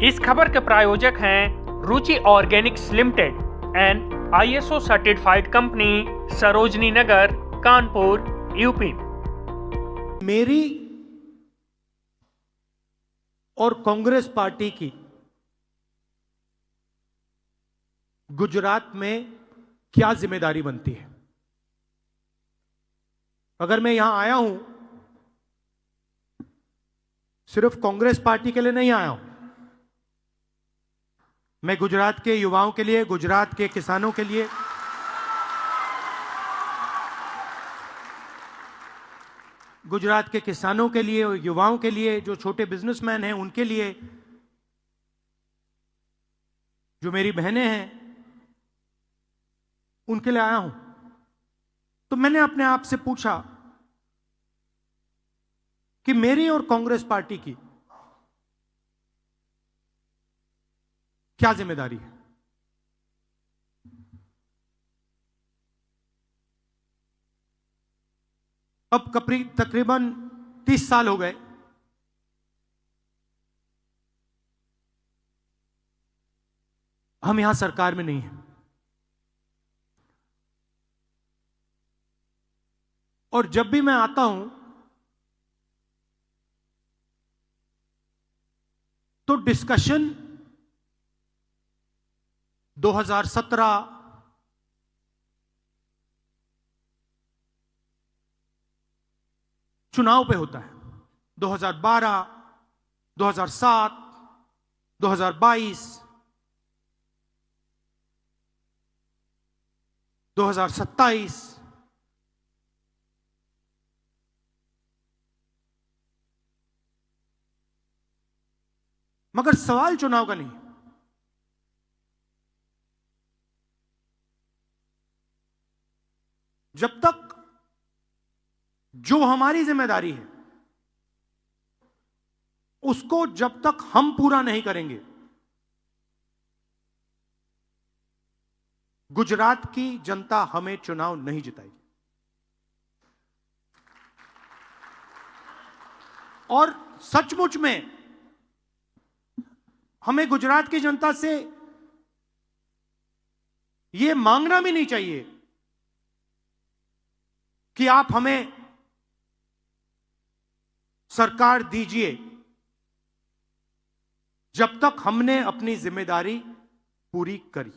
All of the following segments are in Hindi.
इस खबर के प्रायोजक हैं Ruchi organics limited and ISO certified company, Sarojini Nagar, Kanpur, UP. मेरी और कांग्रेस पार्टी की गुजरात में क्या जिम्मेदारी बनती है? अगर मैं यहां आया हूं, सिर्फ कांग्रेस पार्टी के लिए नहीं आया हूं, मैं गुजरात के युवाओं के लिए, गुजरात के किसानों के लिए, गुजरात के किसानों के लिए, युवाओं के लिए, जो छोटे बिजनेसमैन हैं उनके लिए, जो मेरी बहनें हैं उनके लिए आया हूं। तो मैंने अपने आप से पूछा कि मेरी और कांग्रेस पार्टी की क्या जिम्मेदारी है? अब तकरीबन 30 साल हो गए हम यहां सरकार में नहीं हैं, और जब भी मैं आता हूं तो डिस्कशन 2017 चुनाव पे होता है, 2012, 2007, 2022, 2027, मगर सवाल चुनाव का नहीं। जब तक जो हमारी जिम्मेदारी है उसको जब तक हम पूरा नहीं करेंगे, गुजरात की जनता हमें चुनाव नहीं जिताएगी। और सचमुच में हमें गुजरात की जनता से यह मांगना भी नहीं चाहिए कि आप हमें सरकार दीजिए, जब तक हमने अपनी जिम्मेदारी पूरी करी।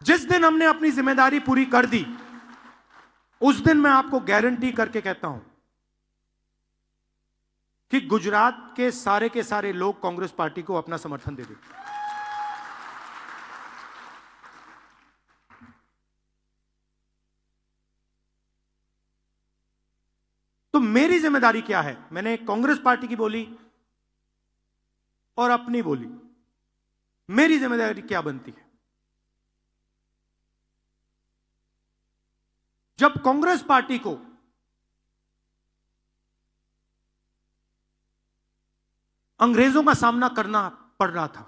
जिस दिन हमने अपनी जिम्मेदारी पूरी कर दी, उस दिन मैं आपको गारंटी करके कहता हूं कि गुजरात के सारे लोग कांग्रेस पार्टी को अपना समर्थन दे देंगे। तो मेरी जिम्मेदारी क्या है? मैंने कांग्रेस पार्टी की बोली और अपनी बोली। मेरी जिम्मेदारी क्या बनती है? जब कांग्रेस पार्टी को अंग्रेजों का सामना करना पड़ रहा था,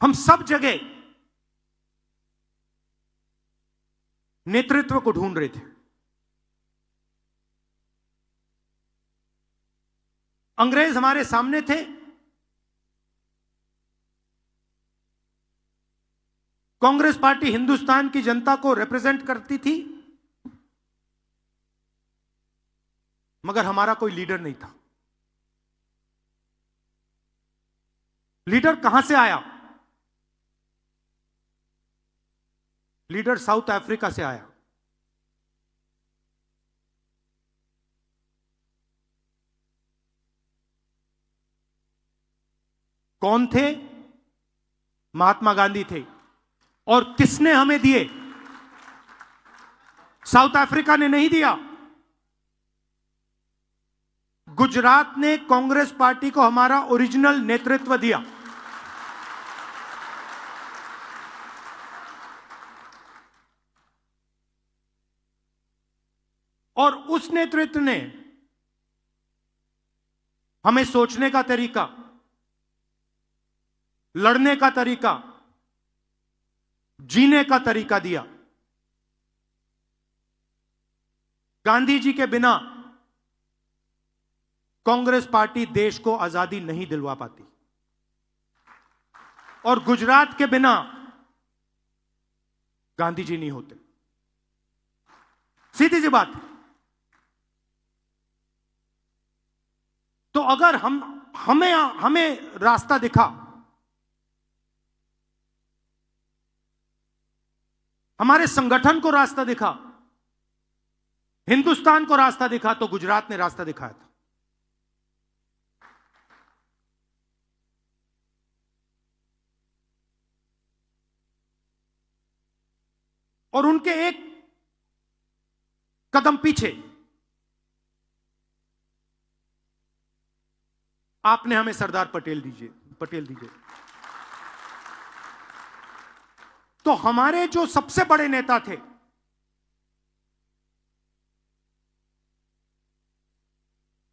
हम सब जगह नेतृत्व को ढूंढ रहे थे। अंग्रेज हमारे सामने थे, कांग्रेस पार्टी हिंदुस्तान की जनता को रिप्रेजेंट करती थी, मगर हमारा कोई लीडर नहीं था। लीडर कहां से आया? लीडर साउथ अफ्रीका से आया। कौन थे? महात्मा गांधी थे। और किसने हमें दिए? साउथ अफ्रीका ने नहीं दिया, गुजरात ने कांग्रेस पार्टी को हमारा ओरिजिनल नेतृत्व दिया। और उस नेतृत्व ने हमें सोचने का तरीका, लड़ने का तरीका, जीने का तरीका दिया। गांधी जी के बिना कांग्रेस पार्टी देश को आजादी नहीं दिलवा पाती, और गुजरात के बिना गांधी जी नहीं होते। सीधी सी बात। तो अगर हमें रास्ता दिखा, हमारे संगठन को रास्ता दिखा, हिंदुस्तान को रास्ता दिखा, तो गुजरात ने रास्ता दिखाया था। और उनके एक कदम पीछे आपने हमें सरदार पटेल दीजिए। तो हमारे जो सबसे बड़े नेता थे,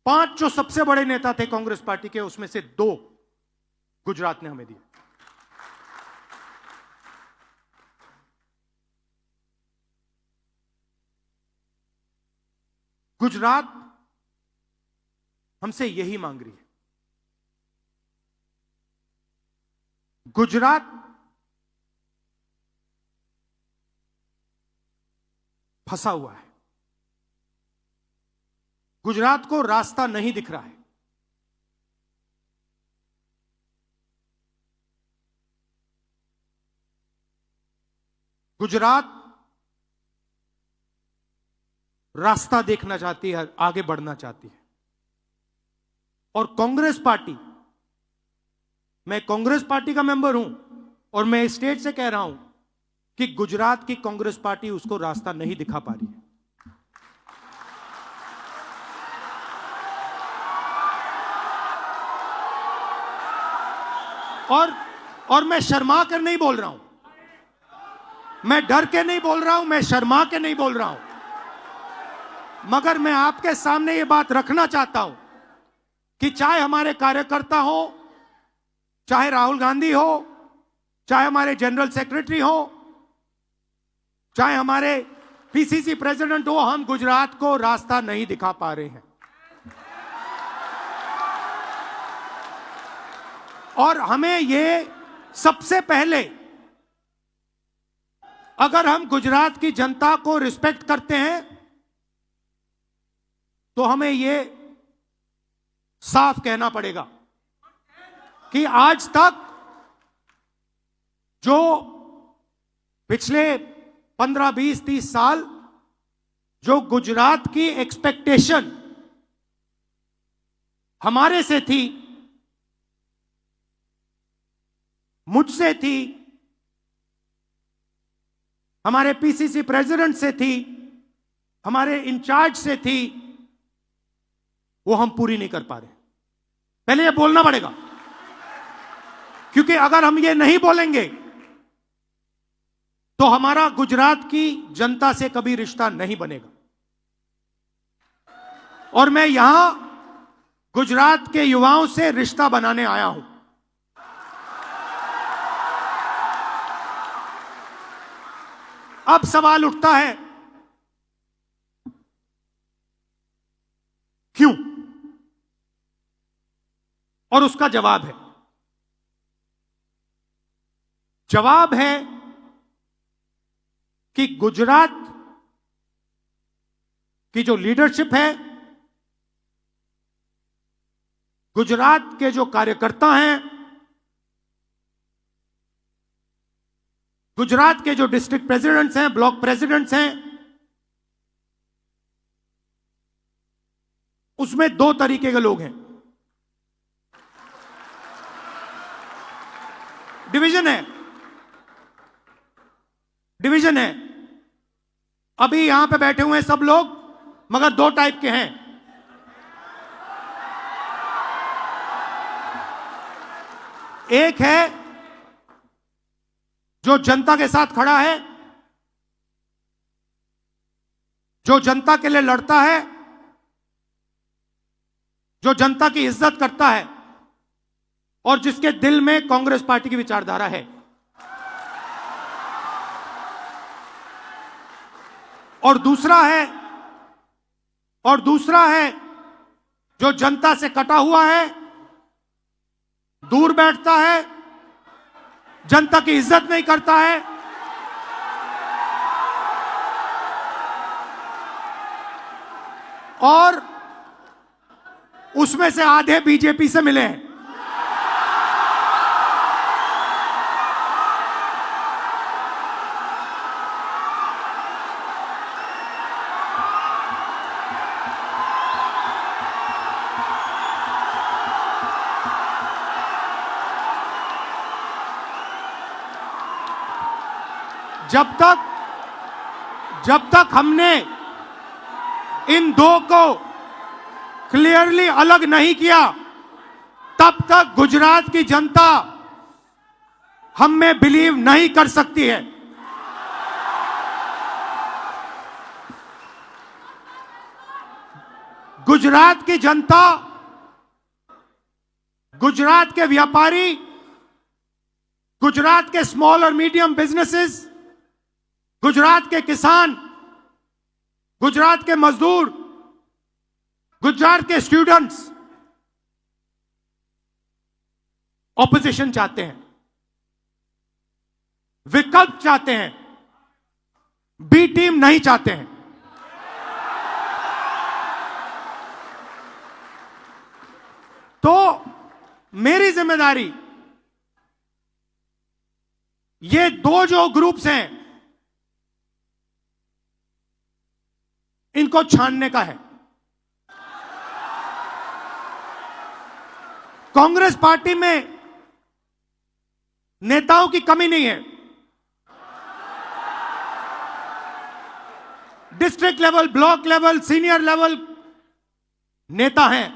पांच जो सबसे बड़े नेता थे कांग्रेस पार्टी के, उसमें से 2 गुजरात ने हमें दिए। गुजरात हमसे यही मांग रही है। गुजरात फंसा हुआ है। गुजरात को रास्ता नहीं दिख रहा है। गुजरात रास्ता देखना चाहती है, आगे बढ़ना चाहती है। और कांग्रेस पार्टी, मैं कांग्रेस पार्टी का मेंबर हूं और मैं स्टेट से कह रहा हूं कि गुजरात की कांग्रेस पार्टी उसको रास्ता नहीं दिखा पा रही है। और मैं शर्मा कर नहीं बोल रहा हूं, मैं डर के नहीं बोल रहा हूं, मैं शर्मा के नहीं बोल रहा हूं, मगर मैं आपके सामने ये बात रखना चाहता हूं कि चाहे हमारे कार्यकर्ता हो, चाहे राहुल गांधी हो, चाहे हमारे जनरल सेक्रेटरी हो, चाहे हमारे पीसीसी प्रेसिडेंट हो, हम गुजरात को रास्ता नहीं दिखा पा रहे हैं। और हमें ये सबसे पहले, अगर हम गुजरात की जनता को रिस्पेक्ट करते हैं तो हमें ये साफ कहना पड़ेगा कि आज तक जो पिछले 15, 20, 30 साल जो गुजरात की एक्सपेक्टेशन हमारे से थी, मुझसे थी, हमारे पीसीसी प्रेसिडेंट से थी, हमारे इंचार्ज से थी, वो हम पूरी नहीं कर पा रहे। पहले ये बोलना पड़ेगा, क्योंकि अगर हम ये नहीं बोलेंगे तो हमारा गुजरात की जनता से कभी रिश्ता नहीं बनेगा। और मैं यहां गुजरात के युवाओं से रिश्ता बनाने आया हूं। अब सवाल उठता है, क्यों? और उसका जवाब है, कि गुजरात की जो लीडरशिप है, गुजरात के जो कार्यकर्ता हैं, गुजरात के जो डिस्ट्रिक्ट प्रेसिडेंट्स हैं, ब्लॉक प्रेसिडेंट्स हैं, उसमें 2 तरीके के लोग हैं। डिवीजन है। अभी यहां पे बैठे हुए हैं सब लोग, मगर 2 टाइप के हैं। एक है जो जनता के साथ खड़ा है, जो जनता के लिए लड़ता है, जो जनता की इज्जत करता है और जिसके दिल में कांग्रेस पार्टी की विचारधारा है। और दूसरा है और दूसरा है जो जनता से कटा हुआ है, दूर बैठता है, जनता की इज्जत नहीं करता है, और उसमें से आधे बीजेपी से मिले हैं। जब तक हमने इन दो को क्लियरली अलग नहीं किया, तब तक गुजरात की जनता हम में बिलीव नहीं कर सकती है। गुजरात की जनता, गुजरात के व्यापारी, गुजरात के स्मॉल और मीडियम बिजनेसेस, गुजरात के किसान, गुजरात के मजदूर, गुजरात के स्टूडेंट्स ऑपोजिशन चाहते हैं, विकल्प चाहते हैं, बी टीम नहीं चाहते हैं। तो मेरी जिम्मेदारी ये दो जो ग्रुप्स हैं इनको छानने का है। कांग्रेस पार्टी में नेताओं की कमी नहीं है। District level, block level, senior level नेता हैं,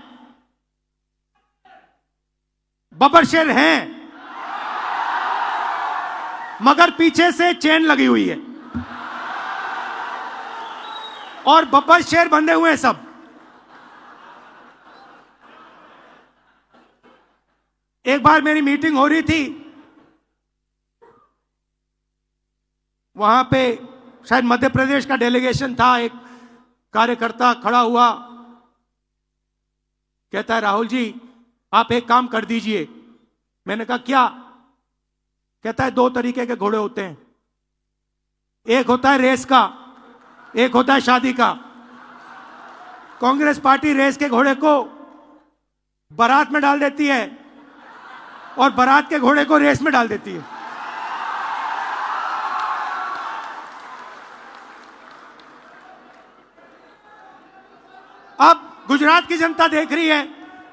बब्बरशेर हैं, मगर पीछे से चेन लगी हुई है और बब्बरशेर बंधे हुए हैं सब। एक बार मेरी मीटिंग हो रही थी, वहां पे शायद मध्य प्रदेश का डेलीगेशन था। एक कार्यकर्ता खड़ा हुआ, कहता है राहुल जी आप एक काम कर दीजिए। मैंने कहा क्या? कहता है दो तरीके के घोड़े होते हैं, एक होता है रेस का, एक होता है शादी का। कांग्रेस पार्टी रेस के घोड़े को बारात में डाल देती है और बारात के घोड़े को रेस में डाल देती है। अब गुजरात की जनता देख रही है,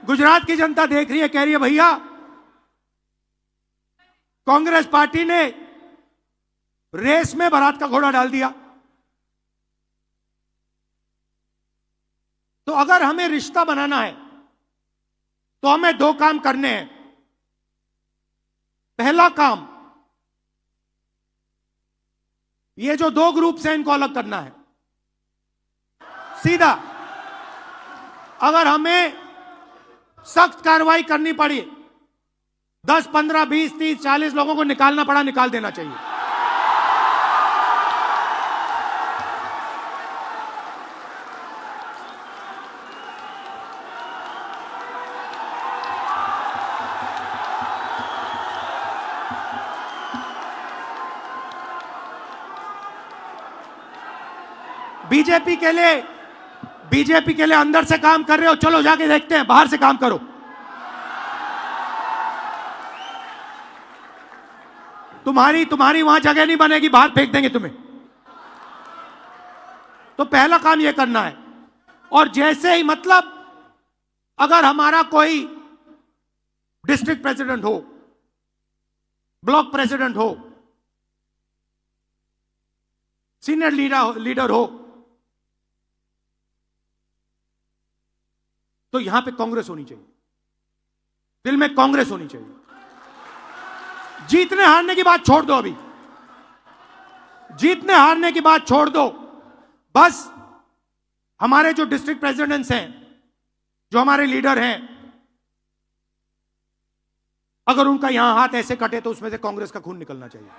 गुजरात की जनता देख रही है, कह रही है भैया कांग्रेस पार्टी ने रेस में बारात का घोड़ा डाल दिया। तो अगर हमें रिश्ता बनाना है तो हमें दो काम करने हैं। पहला काम, ये जो दो ग्रुप्स हैं इनको अलग करना है सीधा। अगर हमें सख्त कार्रवाई करनी पड़ी, 10, 15, 20, 30, 40 लोगों को निकालना पड़ा, निकाल देना चाहिए। बीजेपी के लिए अंदर से काम कर रहे हो, चलो जाके देखते हैं, बाहर से काम करो। तुम्हारी वहां जगह नहीं बनेगी, बाहर फेंक देंगे तुम्हें। तो पहला काम यह करना है। और जैसे ही, मतलब अगर हमारा कोई डिस्ट्रिक्ट प्रेसिडेंट हो, ब्लॉक प्रेसिडेंट हो, सीनियर लीडर हो, तो यहां पे कांग्रेस होनी चाहिए, दिल में कांग्रेस होनी चाहिए। जीतने हारने की बात छोड़ दो, अभी जीतने हारने की बात छोड़ दो। बस हमारे जो डिस्ट्रिक्ट प्रेसिडेंट्स हैं, जो हमारे लीडर हैं, अगर उनका यहां हाथ ऐसे कटे तो उसमें से कांग्रेस का खून निकलना चाहिए।